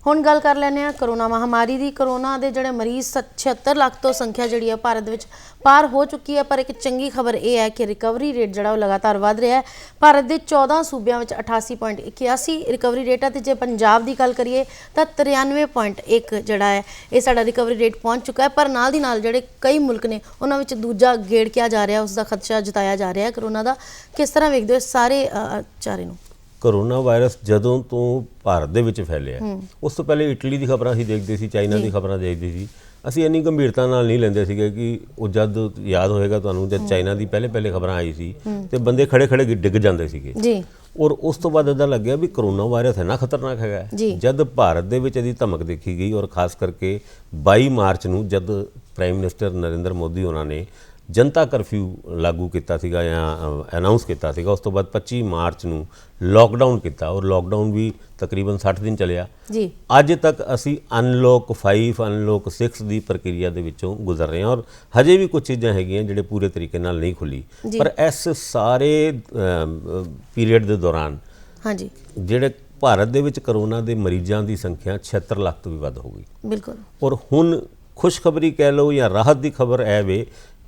ਹੁਣ ਗੱਲ ਕਰ ਲੈਂਦੇ ਹਾਂ ਕਰੋਨਾ ਮਹਾਮਾਰੀ ਦੀ। ਕਰੋਨਾ ਦੇ ਜਿਹੜੇ ਮਰੀਜ਼ 76 ਲੱਖ ਤੋਂ ਸੰਖਿਆ ਜਿਹੜੀ ਹੈ ਭਾਰਤ ਵਿੱਚ ਪਾਰ ਹੋ ਚੁੱਕੀ ਹੈ, ਪਰ ਇੱਕ ਚੰਗੀ ਖਬਰ ਇਹ ਹੈ ਕਿ ਰਿਕਵਰੀ ਰੇਟ ਜਿਹੜਾ ਉਹ ਲਗਾਤਾਰ ਵੱਧ ਰਿਹਾ ਹੈ। ਭਾਰਤ ਦੇ 14 ਸੂਬਿਆਂ ਵਿੱਚ 88.81 ਰਿਕਵਰੀ ਰੇਟ ਹੈ ਤੇ ਜੇ ਪੰਜਾਬ ਦੀ ਗੱਲ ਕਰੀਏ ਤਾਂ 93.1 ਜਿਹੜਾ ਹੈ ਇਹ ਸਾਡਾ ਰਿਕਵਰੀ ਰੇਟ ਪਹੁੰਚ ਚੁੱਕਾ ਹੈ। ਪਰ ਨਾਲ ਦੀ ਨਾਲ ਜਿਹੜੇ ਕਈ ਮੁਲਕ ਨੇ ਉਹਨਾਂ ਵਿੱਚ ਦੂਜਾ ਗੇੜ ਕਿਹਾ ਜਾ ਰਿਹਾ, ਉਸ ਦਾ ਖਦਸ਼ਾ ਜਤਾਇਆ ਜਾ ਰਿਹਾ ਕਰੋਨਾ ਦਾ। ਕਿਸ ਤਰ੍ਹਾਂ ਵੇਖਦੇ ਹੋ ਸਾਰੇ ਚਾਰੇ ਨੂੰ? ਕਰੋਨਾ ਵਾਇਰਸ ਜਦੋਂ ਤੋਂ ਭਾਰਤ ਦੇ ਵਿੱਚ ਫੈਲਿਆ ਉਸ ਤੋਂ ਪਹਿਲੇ ਇਟਲੀ ਦੀ ਖਬਰਾਂ ਅਸੀਂ ਦੇਖਦੇ ਸੀ, ਚਾਈਨਾ ਦੀ ਖਬਰਾਂ ਦੇਖਦੇ ਸੀ। ਅਸੀਂ ਇੰਨੀ ਗੰਭੀਰਤਾ ਨਾਲ ਨਹੀਂ ਲੈਂਦੇ ਸੀਗੇ ਕਿ ਉਹ ਜਦ ਯਾਦ ਹੋਏਗਾ ਤੁਹਾਨੂੰ ਜਦ ਚਾਈਨਾ ਦੀ ਪਹਿਲੇ ਖਬਰਾਂ ਆਈ ਸੀ ਤੇ ਬੰਦੇ ਖੜੇ ਡਿੱਗ ਜਾਂਦੇ ਸੀਗੇ ਜੀ। ਔਰ ਉਸ ਤੋਂ ਬਾਅਦ ਇੱਦਾਂ ਲੱਗਿਆ ਵੀ ਕਰੋਨਾ ਵਾਇਰਸ ਇੰਨਾ ਖਤਰਨਾਕ ਹੈਗਾ। ਜਦ ਭਾਰਤ ਦੇ ਵਿੱਚ ਇਹਦੀ ਧਮਕ ਦੇਖੀ ਗਈ ਔਰ ਖਾਸ ਕਰਕੇ 22 ਮਾਰਚ ਨੂੰ ਜਦ ਪ੍ਰਾਈਮ ਮਿਨਿਸਟਰ ਨਰਿੰਦਰ ਮੋਦੀ ਉਹਨਾਂ ਨੇ ਜਨਤਾ ਕਰਫਿਊ ਲਾਗੂ ਕੀਤਾ ਸੀਗਾ ਜਾਂ ਅਨਾਉਂਸ ਕੀਤਾ ਸੀਗਾ, ਉਸ ਤੋਂ ਬਾਅਦ 25 ਮਾਰਚ ਨੂੰ ਲੋਕਡਾਊਨ ਕੀਤਾ ਔਰ ਲੋਕਡਾਊਨ ਵੀ ਤਕਰੀਬਨ 60 ਦਿਨ ਚੱਲਿਆ ਜੀ। ਅੱਜ ਤੱਕ ਅਸੀਂ ਅਨਲੌਕ 5 ਅਨਲੌਕ 6 ਦੀ ਪ੍ਰਕਿਰਿਆ ਦੇ ਵਿੱਚੋਂ ਗੁਜ਼ਰ ਰਹੇ ਹਾਂ ਔਰ ਹਜੇ ਵੀ ਕੁਝ ਚੀਜ਼ਾਂ ਹੈਗੀਆਂ ਜਿਹੜੇ ਪੂਰੇ ਤਰੀਕੇ ਨਾਲ ਨਹੀਂ ਖੁੱਲੀ। ਪਰ ਇਸ ਸਾਰੇ ਪੀਰੀਅਡ ਦੇ ਦੌਰਾਨ ਹਾਂਜੀ ਜਿਹੜੇ ਭਾਰਤ ਦੇ ਵਿੱਚ ਕਰੋਨਾ ਦੇ ਮਰੀਜ਼ਾਂ ਦੀ ਸੰਖਿਆ 76 ਲੱਖ ਤੋਂ ਵੀ ਵੱਧ ਹੋ ਗਈ। ਬਿਲਕੁਲ। ਔਰ ਹੁਣ ਖੁਸ਼ਖਬਰੀ ਕਹਿ ਲਓ ਜਾਂ ਰਾਹਤ ਦੀ ਖਬਰ ਇਹ ਵੇ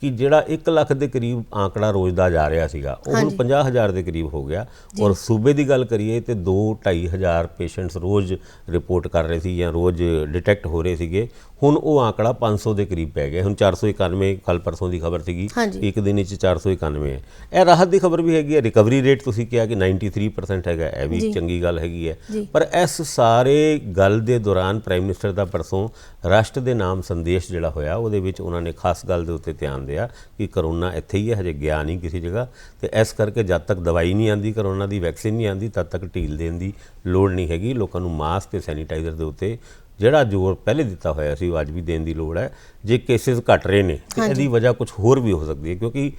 ਕਿ ਜਿਹੜਾ 1 ਲੱਖ ਦੇ ਕਰੀਬ ਆંકੜਾ ਰੋਜ਼ ਦਾ ਜਾ ਰਿਹਾ ਸੀਗਾ ਉਹ ਹੁਣ 50,000 ਦੇ ਕਰੀਬ ਹੋ ਗਿਆ। ਔਰ ਸੂਬੇ ਦੀ ਗੱਲ ਕਰੀਏ ਤੇ 2-2.5 ਹਜ਼ਾਰ ਪੇਸ਼ੈਂਟਸ ਰੋਜ਼ ਰਿਪੋਰਟ ਕਰ ਰਹੇ ਸੀ ਜਾਂ ਰੋਜ਼ ਡਿਟੈਕਟ ਹੋ ਰਹੇ ਸੀਗੇ। ਹੁਣ ਉਹ ਆંકੜਾ 500 ਦੇ ਕਰੀਬ ਪੈ ਗਿਆ। ਹੁਣ 491 ਕੱਲ ਪਰਸੋਂ ਦੀ ਖਬਰ ਸੀਗੀ, ਇੱਕ ਦਿਨ ਵਿੱਚ 491 ਹੈ। ਇਹ ਰਾਹਤ ਦੀ ਖਬਰ ਵੀ ਹੈਗੀ ਹੈ। ਰਿਕਵਰੀ ਰੇਟ ਤੁਸੀਂ ਕਿਹਾ ਕਿ 93% ਹੈਗਾ, ਇਹ ਵੀ ਚੰਗੀ ਗੱਲ ਹੈਗੀ ਹੈ। ਪਰ ਇਸ ਸਾਰੇ ਗੱਲ ਦੇ ਦੌਰਾਨ ਪ੍ਰਾਈਮ ਮਿਨਿਸਟਰ ਦਾ ਪਰਸੋਂ ਰਾਸ਼ਟਰ ਦੇ ਨਾਮ ਸੰਦੇਸ਼ ਜਿਹੜਾ ਹੋਇਆ ਉਹਦੇ ਵਿੱਚ ਉਹਨਾਂ ਨੇ ਖਾਸ ਗੱਲ ਦੇ ਉੱਤੇ ਧਿਆਨ ਦਿਆ ਕਿ ਕਰੋਨਾ ਇੱਥੇ ਹੀ ਹੈ, ਹਜੇ ਗਿਆ ਨਹੀਂ ਕਿਸੇ ਜਗ੍ਹਾ ਤੇ ਇਸ ਕਰਕੇ ਜਦ ਤੱਕ ਦਵਾਈ ਨਹੀਂ ਆਉਂਦੀ, ਕਰੋਨਾ ਦੀ ਵੈਕਸੀਨ ਨਹੀਂ ਆਉਂਦੀ, ਤਦ ਤੱਕ ਢੀਲ ਦੇਣ ਦੀ ਲੋੜ ਨਹੀਂ ਹੈਗੀ। ਲੋਕਾਂ ਨੂੰ ਮਾਸਕ ਤੇ ਸੈਨੀਟਾਈਜ਼ਰ ਦੇ ਉੱਤੇ ਜਿਹੜਾ ਜ਼ੋਰ ਪਹਿਲੇ ਦਿੱਤਾ ਹੋਇਆ ਸੀ ਉਹ ਅੱਜ ਵੀ ਦੇਣ ਦੀ ਲੋੜ ਹੈ। ਜੇ ਕੇਸਿਸ ਘਟ ਰਹੇ ਨੇ ਤੇ ਇਹਦੀ ਵਜ੍ਹਾ ਕੁਝ ਹੋਰ ਵੀ ਹੋ ਸਕਦੀ ਹੈ ਕਿਉਂਕਿ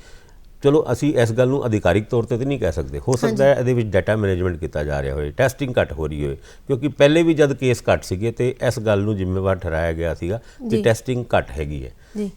ਚਲੋ ਅਸੀਂ ਇਸ ਗੱਲ ਨੂੰ ਅਧਿਕਾਰਿਕ ਤੌਰ ਤੇ ਨਹੀਂ ਕਹਿ ਸਕਦੇ, ਹੋ ਸਕਦਾ ਹੈ ਇਹਦੇ ਵਿੱਚ ਡਾਟਾ ਮੈਨੇਜਮੈਂਟ ਕੀਤਾ ਜਾ ਰਿਹਾ ਹੋਵੇ, ਟੈਸਟਿੰਗ ਘੱਟ ਹੋ ਰਹੀ ਹੋਵੇ, ਕਿਉਂਕਿ ਪਹਿਲੇ ਵੀ ਜਦ ਕੇਸ ਘੱਟ ਸੀਗੇ ਤੇ ਇਸ ਗੱਲ ਨੂੰ ਜ਼ਿੰਮੇਵਾਰ ਠਹਿਰਾਇਆ ਗਿਆ ਸੀਗਾ ਕਿ ਟੈਸਟਿੰਗ ਘੱਟ ਹੈਗੀ ਹੈ।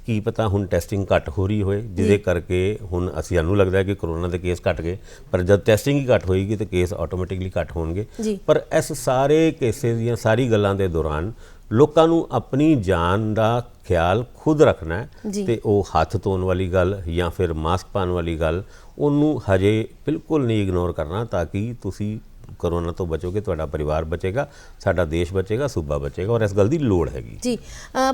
ਕੀ ਪਤਾ ਹੁਣ ਟੈਸਟਿੰਗ ਘੱਟ ਹੋ ਰਹੀ ਹੋਏ ਜਿਹਦੇ ਕਰਕੇ ਹੁਣ ਸਾਨੂੰ ਲੱਗਦਾ ਹੈ ਕਿ ਕਰੋਨਾ ਦੇ ਕੇਸ ਘੱਟ ਗਏ, ਪਰ ਜਦ ਟੈਸਟਿੰਗ ਹੀ ਘੱਟ ਹੋਏਗੀ ਤੇ ਕੇਸ ਆਟੋਮੈਟਿਕਲੀ ਘੱਟ ਹੋਣਗੇ। ਪਰ ਇਸ ਸਾਰੇ ਕੇਸਿਸ ਦੀਆਂ ਸਾਰੀ ਗੱਲਾਂ ਦੇ ਦੌਰਾਨ ਲੋਕਾਂ ਨੂੰ ਆਪਣੀ ਜਾਨ ਦਾ ਖਿਆਲ ਖੁਦ ਰੱਖਣਾ ਹੈ ਤੇ ਉਹ ਹੱਥ ਧੋਣ ਵਾਲੀ ਗੱਲ ਜਾਂ ਫਿਰ ਮਾਸਕ ਪਾਉਣ ਵਾਲੀ ਗੱਲ ਉਹਨੂੰ ਹਜੇ ਬਿਲਕੁਲ ਨਹੀਂ ਇਗਨੋਰ ਕਰਨਾ, ਤਾਂ ਕਿ ਤੁਸੀਂ ਕਰੋਨਾ ਤੋਂ ਬਚੋਗੇ, ਤੁਹਾਡਾ ਪਰਿਵਾਰ ਬਚੇਗਾ, ਸਾਡਾ ਦੇਸ਼ ਬਚੇਗਾ, ਸੂਬਾ ਬਚੇਗਾ, ਔਰ ਇਸ ਗੱਲ ਦੀ ਲੋੜ ਹੈਗੀ ਜੀ।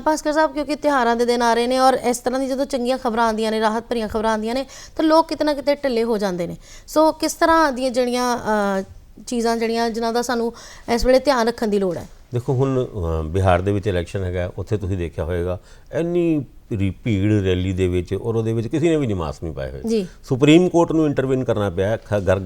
ਭਾਸਕਰ ਸਾਹਿਬ, ਕਿਉਂਕਿ ਤਿਉਹਾਰਾਂ ਦੇ ਦਿਨ ਆ ਰਹੇ ਨੇ ਔਰ ਇਸ ਤਰ੍ਹਾਂ ਦੀ ਜਦੋਂ ਚੰਗੀਆਂ ਖਬਰਾਂ ਆਉਂਦੀਆਂ ਨੇ, ਰਾਹਤ ਭਰੀਆਂ ਖਬਰਾਂ ਆਉਂਦੀਆਂ ਨੇ, ਤਾਂ ਲੋਕ ਕਿਤੇ ਨਾ ਕਿਤੇ ਢਿੱਲੇ ਹੋ ਜਾਂਦੇ ਨੇ। ਸੋ ਕਿਸ ਤਰ੍ਹਾਂ ਦੀਆਂ ਜਿਹੜੀਆਂ ਚੀਜ਼ਾਂ ਜਿਨ੍ਹਾਂ ਦਾ ਸਾਨੂੰ ਇਸ ਵੇਲੇ ਧਿਆਨ ਰੱਖਣ ਦੀ ਲੋੜ ਹੈ? ਦੇਖੋ, ਹੁਣ ਬਿਹਾਰ ਦੇ ਵਿੱਚ ਇਲੈਕਸ਼ਨ ਹੈਗਾ, ਉੱਥੇ ਤੁਸੀਂ ਦੇਖਿਆ ਹੋਏਗਾ ਇੰਨੀ ਭੀੜ ਰੈਲੀ ਦੇ ਵਿੱਚ, ਔਰ ਉਹਦੇ ਵਿੱਚ ਕਿਸੇ ਨੇ ਵੀ ਮਾਸਕ ਨਹੀਂ ਪਾਏ ਹੋਏ। ਸੁਪਰੀਮ ਕੋਰਟ ਨੂੰ ਇੰਟਰਵੀਨ ਕਰਨਾ ਪਿਆ।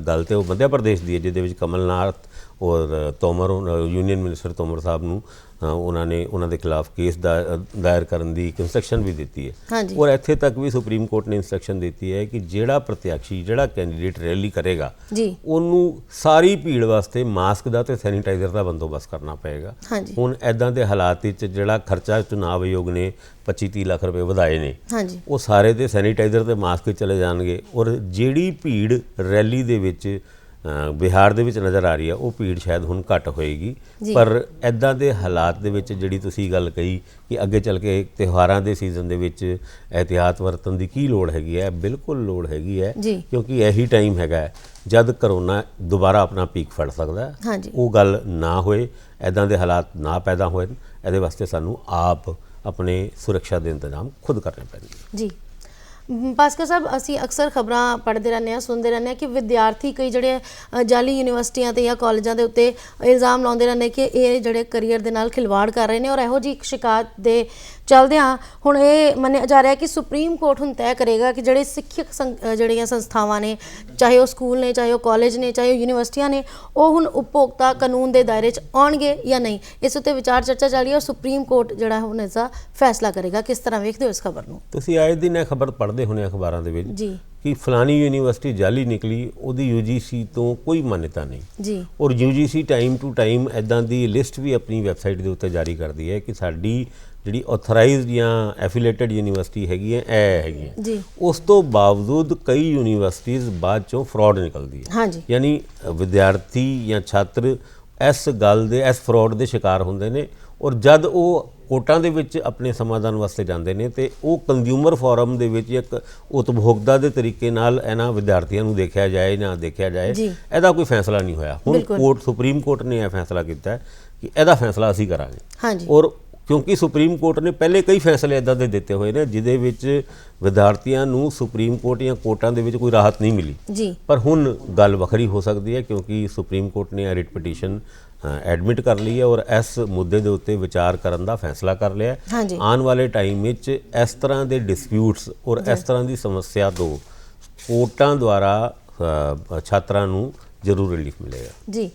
ਗੱਲ ਤੇ ਉਹ ਮੱਧ ਪ੍ਰਦੇਸ਼ ਦੀ ਹੈ, ਜਿਹਦੇ ਵਿੱਚ ਕਮਲਨਾਥ ਔਰ ਤੋਮਰ, ਯੂਨੀਅਨ ਮਿਨਿਸਟਰ ਤੋਮਰ ਸਾਹਿਬ ਨੂੰ ਉਹਨਾਂ ਦੇ ਖਿਲਾਫ ਕੇਸ ਦਾਇਰ ਕਰਨ ਦੀ ਇੰਸਟਰਕਸ਼ਨ ਵੀ ਦਿੱਤੀ ਹੈ। ਔਰ ਇੱਥੇ ਤੱਕ ਵੀ ਸੁਪਰੀਮ ਕੋਰਟ ਨੇ ਇੰਸਟਰਕਸ਼ਨ ਦਿੱਤੀ ਹੈ ਕਿ ਜਿਹੜਾ ਪ੍ਰਤਿਆਸ਼ੀ, ਜਿਹੜਾ ਕੈਂਡੀਡੇਟ ਰੈਲੀ ਕਰੇਗਾ, ਉਹਨੂੰ ਸਾਰੀ ਭੀੜ ਵਾਸਤੇ ਮਾਸਕ ਦਾ ਤੇ ਸੈਨੀਟਾਈਜ਼ਰ ਦਾ ਬੰਦੋਬਸਤ ਕਰਨਾ ਪਏਗਾ। ਹੁਣ ਇੱਦਾਂ ਦੇ ਹਾਲਾਤ ਵਿੱਚ ਜਿਹੜਾ ਖਰਚਾ ਚੁਣਾਵ ਆਯੋਗ ਨੇ 25-30 ਲੱਖ ਰੁਪਏ ਵਧਾਏ ਨੇ, ਉਹ ਸਾਰੇ ਤੇ ਸੈਨੀਟਾਈਜ਼ਰ ਤੇ ਮਾਸਕ ਚਲੇ ਜਾਣਗੇ। ਔਰ ਜਿਹੜੀ ਭੀੜ ਰੈਲੀ ਦੇ ਵਿੱਚ ਬਿਹਾਰ ਦੇ ਵਿੱਚ ਨਜ਼ਰ ਆ ਰਹੀ ਹੈ, ਉਹ ਭੀੜ ਸ਼ਾਇਦ ਹੁਣ ਘੱਟ ਹੋਏਗੀ। ਪਰ ਇੱਦਾਂ ਦੇ ਹਾਲਾਤ ਦੇ ਵਿੱਚ ਜਿਹੜੀ ਤੁਸੀਂ ਗੱਲ ਕਹੀ ਕਿ ਅੱਗੇ ਚੱਲ ਕੇ ਤਿਉਹਾਰਾਂ ਦੇ ਸੀਜ਼ਨ ਦੇ ਵਿੱਚ ਇਹਤਿਆਤ ਵਰਤਣ ਦੀ ਕੀ ਲੋੜ ਹੈਗੀ ਹੈ, ਬਿਲਕੁਲ ਲੋੜ ਹੈਗੀ ਹੈ, ਕਿਉਂਕਿ ਇਹੀ ਟਾਈਮ ਹੈਗਾ ਜਦ ਕਰੋਨਾ ਦੁਬਾਰਾ ਆਪਣਾ ਪੀਕ ਫੜ ਸਕਦਾ ਹੈ। ਉਹ ਗੱਲ ਨਾ ਹੋਏ, ਇੱਦਾਂ ਦੇ ਹਾਲਾਤ ਨਾ ਪੈਦਾ ਹੋਏ, ਇਹਦੇ ਵਾਸਤੇ ਸਾਨੂੰ ਆਪ ਆਪਣੇ ਸੁਰੱਖਿਆ ਦੇ ਇੰਤਜ਼ਾਮ ਖੁਦ ਕਰਨੇ ਪੈਣਗੇ। ਜੀ ਭਾਸਕਰ ਸਾਹਿਬ, ਅਸੀਂ ਅਕਸਰ ਖਬਰਾਂ ਪੜ੍ਹਦੇ ਰਹਿੰਦੇ ਹਾਂ, ਸੁਣਦੇ ਰਹਿੰਦੇ ਹਾਂ ਕਿ ਵਿਦਿਆਰਥੀ ਕਈ ਜਿਹੜੇ ਜਾਲੀ ਯੂਨੀਵਰਸਿਟੀਆਂ ਤੇ ਜਾਂ ਕਾਲਜਾਂ ਦੇ ਉੱਤੇ ਇਲਜ਼ਾਮ ਲਾਉਂਦੇ ਰਹਿੰਦੇ ਕਿ ਇਹ ਜਿਹੜੇ ਕਰੀਅਰ ਦੇ ਨਾਲ ਖਿਲਵਾੜ ਕਰ ਰਹੇ ਨੇ। ਔਰ ਇਹੋ ਜਿਹੀ ਇੱਕ ਸ਼ਿਕਾਇਤ ਦੇ ਚੱਲਦਿਆਂ ਹੁਣ ਇਹ ਮੰਨਿਆ ਜਾ ਰਿਹਾ ਕਿ ਸੁਪਰੀਮ ਕੋਰਟ ਹੁਣ ਤੈਅ ਕਰੇਗਾ ਕਿ ਜਿਹੜੇ ਸਿੱਖਿਅਕ ਜਿਹੜੀਆਂ ਸੰਸਥਾਵਾਂ ਨੇ, ਚਾਹੇ ਉਹ ਸਕੂਲ ਨੇ, ਚਾਹੇ ਉਹ ਕਾਲਜ ਨੇ, ਚਾਹੇ ਉਹ ਯੂਨੀਵਰਸਿਟੀਆਂ ਨੇ, ਉਹ ਹੁਣ ਉਪਭੋਗਤਾ ਕਾਨੂੰਨ ਦੇ ਦਾਇਰੇ 'ਚ ਆਉਣਗੇ ਜਾਂ ਨਹੀਂ। ਇਸ ਉੱਤੇ ਵਿਚਾਰ ਚਰਚਾ ਚੱਲ ਰਹੀ ਹੈ ਔਰ ਸੁਪਰੀਮ ਕੋਰਟ ਜਿਹੜਾ ਹੁਣ ਇਸ ਦਾ ਫੈਸਲਾ ਕਰੇਗਾ। ਕਿਸ ਤਰ੍ਹਾਂ ਵੇਖਦੇ ਹੋ ਇਸ ਖਬਰ ਨੂੰ? ਤੁਸੀਂ ਆਏ ਦਿਨ ਇਹ ਖਬਰ ਪੜ੍ਹਦੇ ਹੋਣੇ ਅਖਬਾਰਾਂ ਦੇ ਵਿੱਚ ਕਿ ਫਲਾਨੀ ਯੂਨੀਵਰਸਿਟੀ ਜਾਲੀ ਨਿਕਲੀ, ਉਹਦੀ UGC ਤੋਂ ਕੋਈ ਮਾਨਤਾ ਨਹੀਂ। ਔਰ UGC ਟਾਈਮ ਟੂ ਟਾਈਮ ਇੱਦਾਂ ਦੀ ਲਿਸਟ ਵੀ ਆਪਣੀ ਵੈਬਸਾਈਟ ਦੇ ਉੱਤੇ ਜਾਰੀ ਕਰਦੀ ਹੈ ਕਿ ਸਾਡੀ ਜਿਹੜੀ ਆਥੋਰਾਈਜ਼ਡ ਜਾਂ ਐਫੀਲੇਟਡ ਯੂਨੀਵਰਸਿਟੀ ਹੈਗੀ ਹੈ, ਇਹ ਹੈਗੀ ਹੈ। ਉਸ ਤੋਂ ਬਾਵਜੂਦ ਕਈ ਯੂਨੀਵਰਸਿਟੀਜ਼ ਬਾਅਦ ਚੋਂ ਫਰਾਡ ਨਿਕਲਦੀ ਹੈ। ਯਾਨੀ ਵਿਦਿਆਰਥੀ ਜਾਂ ਛਾਤਰ ਇਸ ਗੱਲ ਦੇ, ਇਸ ਫਰਾਡ ਦੇ ਸ਼ਿਕਾਰ ਹੁੰਦੇ ਨੇ। ਔਰ ਜਦ ਉਹ ਕੋਰਟਾਂ ਦੇ ਵਿੱਚ ਆਪਣੇ ਸਮਾਧਾਨ ਵਾਸਤੇ ਜਾਂਦੇ ਨੇ ਤੇ ਉਹ ਕੰਜ਼ਿਊਮਰ ਫੋਰਮ ਦੇ ਵਿੱਚ ਇੱਕ ਉਪਭੋਗਤਾ ਦੇ ਤਰੀਕੇ ਨਾਲ ਇਹਨਾਂ ਵਿਦਿਆਰਥੀਆਂ ਨੂੰ ਦੇਖਿਆ ਜਾਏ ਨਾ ਦੇਖਿਆ ਜਾਏ, ਇਹਦਾ ਕੋਈ ਫੈਸਲਾ ਨਹੀਂ ਹੋਇਆ। ਹੁਣ ਸੁਪਰੀਮ ਕੋਰਟ ਨੇ ਇਹ ਫੈਸਲਾ ਕੀਤਾ ਕਿ ਇਹਦਾ ਫੈਸਲਾ ਅਸੀਂ ਕਰਾਂਗੇ। ਔਰ ਕਿਉਂਕਿ ਸੁਪਰੀਮ ਕੋਰਟ ਨੇ ਪਹਿਲੇ ਕਈ ਫੈਸਲੇ ਇੱਦਾਂ ਦੇ ਦਿੱਤੇ ਹੋਏ ਨੇ ਜਿਹਦੇ ਵਿੱਚ ਵਿਦਿਆਰਥੀਆਂ ਨੂੰ ਸੁਪਰੀਮ ਕੋਰਟ ਜਾਂ ਕੋਰਟਾਂ ਦੇ ਵਿੱਚ ਕੋਈ ਰਾਹਤ ਨਹੀਂ ਮਿਲੀ। ਪਰ ਹੁਣ ਗੱਲ ਵੱਖਰੀ ਹੋ ਸਕਦੀ ਹੈ, ਕਿਉਂਕਿ ਸੁਪਰੀਮ ਕੋਰਟ ਨੇ ਰਿਟ ਪਟੀਸ਼ਨ ਐਡਮਿਟ ਕਰ ਲਈ ਹੈ ਔਰ ਇਸ ਮੁੱਦੇ ਦੇ ਉੱਤੇ ਵਿਚਾਰ ਕਰਨ ਦਾ ਫੈਸਲਾ ਕਰ ਲਿਆ। ਆਉਣ ਵਾਲੇ ਟਾਈਮ ਵਿੱਚ ਇਸ ਤਰ੍ਹਾਂ ਦੇ ਡਿਸਪਿਊਟਸ ਔਰ ਇਸ ਤਰ੍ਹਾਂ ਦੀ ਸਮੱਸਿਆ ਤੋਂ ਕੋਰਟਾਂ ਦੁਆਰਾ ਛਾਤਰਾਂ ਨੂੰ ਜ਼ਰੂਰ ਰਿਲੀਫ ਮਿਲੇਗਾ।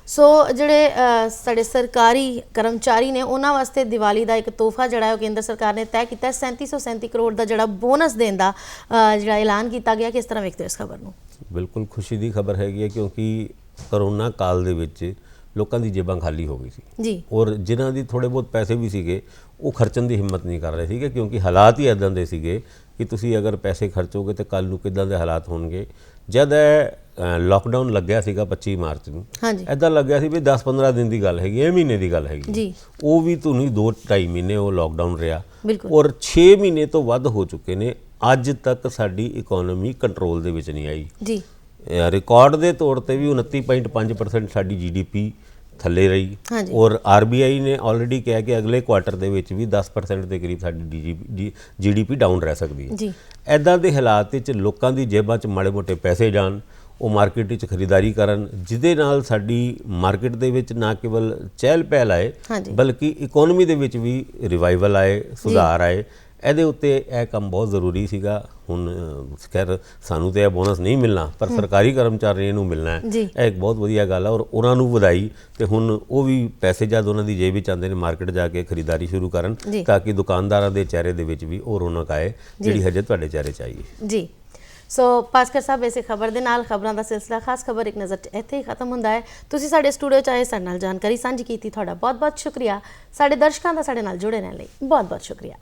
ਸੋ ਜਿਹੜੇ ਸਾਡੇ ਸਰਕਾਰੀ ਕਰਮਚਾਰੀ ਨੇ, ਉਹਨਾਂ ਵਾਸਤੇ ਦੀਵਾਲੀ ਦਾ ਇੱਕ ਤੋਹਫਾ ਜਿਹੜਾ ਹੈ ਉਹ ਕੇਂਦਰ ਸਰਕਾਰ ਨੇ ਤੈਅ ਕੀਤਾ। 3737 ਕਰੋੜ ਦਾ ਜਿਹੜਾ ਬੋਨਸ ਦੇਣ ਦਾ ਜਿਹੜਾ ਐਲਾਨ ਕੀਤਾ ਗਿਆ। ਕਿਸ ਤਰ੍ਹਾਂ ਵੇਖਦੇ ਹੋ ਇਸ ਖਬਰ ਨੂੰ? ਬਿਲਕੁਲ ਖੁਸ਼ੀ ਦੀ ਖਬਰ ਹੈਗੀ ਹੈ, ਕਿਉਂਕਿ ਕਰੋਨਾ ਕਾਲ ਦੇ ਵਿੱਚ ਲੋਕਾਂ ਦੀ ਜੇਬਾਂ ਖਾਲੀ ਹੋ ਗਈ ਸੀ ਔਰ ਜਿਨ੍ਹਾਂ ਦੀ ਥੋੜ੍ਹੇ ਬਹੁਤ ਪੈਸੇ ਵੀ ਸੀਗੇ ਉਹ ਖਰਚਣ ਦੀ ਹਿੰਮਤ ਨਹੀਂ ਕਰ ਰਹੇ ਸੀਗੇ, ਕਿਉਂਕਿ ਹਾਲਾਤ ਹੀ ਇੱਦਾਂ ਦੇ ਸੀਗੇ ਕਿ ਤੁਸੀਂ ਅਗਰ ਪੈਸੇ ਖਰਚੋਗੇ ਤਾਂ ਕੱਲ੍ਹ ਨੂੰ ਕਿੱਦਾਂ ਦੇ ਹਾਲਾਤ ਹੋਣਗੇ। ਜਦ ਲਾਕਡਾਊਨ ਲੱਗਿਆ ਸੀਗਾ 25 ਮਾਰਚ ਨੂੰ, ਇੱਦਾਂ ਲੱਗਿਆ ਸੀ ਵੀ 10-15 ਦਿਨ ਦੀ ਗੱਲ ਹੈਗੀ, ਇਹ ਮਹੀਨੇ ਦੀ ਗੱਲ ਹੈਗੀ। ਉਹ ਵੀ ਤੁਹਾਨੂੰ 2-2.5 ਮਹੀਨੇ ਉਹ ਲਾਕਡਾਊਨ ਰਿਹਾ ਔਰ 6 ਮਹੀਨੇ ਤੋਂ ਵੱਧ ਹੋ ਚੁੱਕੇ ਨੇ। ਅੱਜ ਤੱਕ ਸਾਡੀ ਇਕੋਨਮੀ ਕੰਟਰੋਲ ਦੇ ਵਿੱਚ ਨਹੀਂ ਆਈ। ਰਿਕਾਰਡ ਦੇ ਤੌਰ ਤੇ ਵੀ 29.5% ਸਾਡੀ GDP ਥੱਲੇ ਰਹੀ ਔਰ RBI ਨੇ ਆਲਰੇਡੀ ਕਿਹਾ ਕਿ ਅਗਲੇ ਕੁਆਟਰ ਦੇ ਵਿੱਚ ਵੀ 10% ਦੇ ਕਰੀਬ ਸਾਡੀ GDP ਡਾਊਨ ਰਹਿ ਸਕਦੀ ਹੈ। ਇੱਦਾਂ ਦੇ ਹਾਲਾਤ ਵਿੱਚ ਲੋਕਾਂ ਦੀ ਜੇਬਾਂ 'ਚ ਮਾੜੇ ਮੋਟੇ ਪੈਸੇ ਜਾਣ, ਉਹ ਮਾਰਕੀਟ ਵਿੱਚ ਖਰੀਦਾਰੀ ਕਰਨ, ਜਿਹਦੇ ਨਾਲ ਸਾਡੀ ਮਾਰਕੀਟ ਦੇ ਵਿੱਚ ਨਾ ਕੇਵਲ ਚਹਿਲ ਪਹਿਲ ਆਏ ਬਲਕਿ ਇਕੋਨਮੀ ਦੇ ਵਿੱਚ ਵੀ ਰਿਵਾਈਵਲ ਆਏ, ਸੁਧਾਰ ਆਏ। ਇਹਦੇ ਉੱਤੇ ਇਹ ਕੰਮ ਬਹੁਤ ਜ਼ਰੂਰੀ ਸੀਗਾ। ਹੁਣ ਖੈਰ ਸਾਨੂੰ ਤਾਂ ਇਹ ਬੋਨਸ ਨਹੀਂ ਮਿਲਣਾ, ਪਰ ਸਰਕਾਰੀ ਕਰਮਚਾਰੀਆਂ ਨੂੰ ਮਿਲਣਾ ਹੈ। ਇਹ ਇੱਕ ਬਹੁਤ ਵਧੀਆ ਗੱਲ ਹੈ ਔਰ ਉਹਨਾਂ ਨੂੰ ਵਧਾਈ। ਤੇ ਹੁਣ ਉਹ ਵੀ ਪੈਸੇ ਜਦ ਉਹਨਾਂ ਦੀ ਜੇਬ ਵਿੱਚ ਆਉਂਦੇ ਨੇ, ਮਾਰਕੀਟ ਜਾ ਕੇ ਖਰੀਦਾਰੀ ਸ਼ੁਰੂ ਕਰਨ, ਤਾਂ ਕਿ ਦੁਕਾਨਦਾਰਾਂ ਦੇ ਚਿਹਰੇ ਦੇ ਵਿੱਚ ਵੀ ਉਹ ਰੌਣਕ ਆਏ ਜਿਹੜੀ ਹਜੇ ਤੁਹਾਡੇ ਚਿਹਰੇ 'ਚ ਆਈ ਹੈ। ਸੋ ਭਾਸਕਰ ਸਾਹਿਬ, ਇਸੇ ਖਬਰ ਦੇ ਨਾਲ ਖਬਰਾਂ ਦਾ ਸਿਲਸਿਲਾ ਖਾਸ ਖਬਰ ਇੱਕ ਨਜ਼ਰ 'ਚ ਇੱਥੇ ਹੀ ਖਤਮ ਹੁੰਦਾ ਹੈ। ਤੁਸੀਂ ਸਾਡੇ ਸਟੂਡੀਓ 'ਚ ਆਏ, ਸਾਡੇ ਨਾਲ ਜਾਣਕਾਰੀ ਸਾਂਝੀ ਕੀਤੀ, ਤੁਹਾਡਾ ਬਹੁਤ ਬਹੁਤ ਸ਼ੁਕਰੀਆ। ਸਾਡੇ ਦਰਸ਼ਕਾਂ ਦਾ ਸਾਡੇ ਨਾਲ ਜੁੜੇ ਰਹਿਣ ਲਈ ਬਹੁਤ ਬਹੁਤ ਸ਼ੁਕਰੀਆ।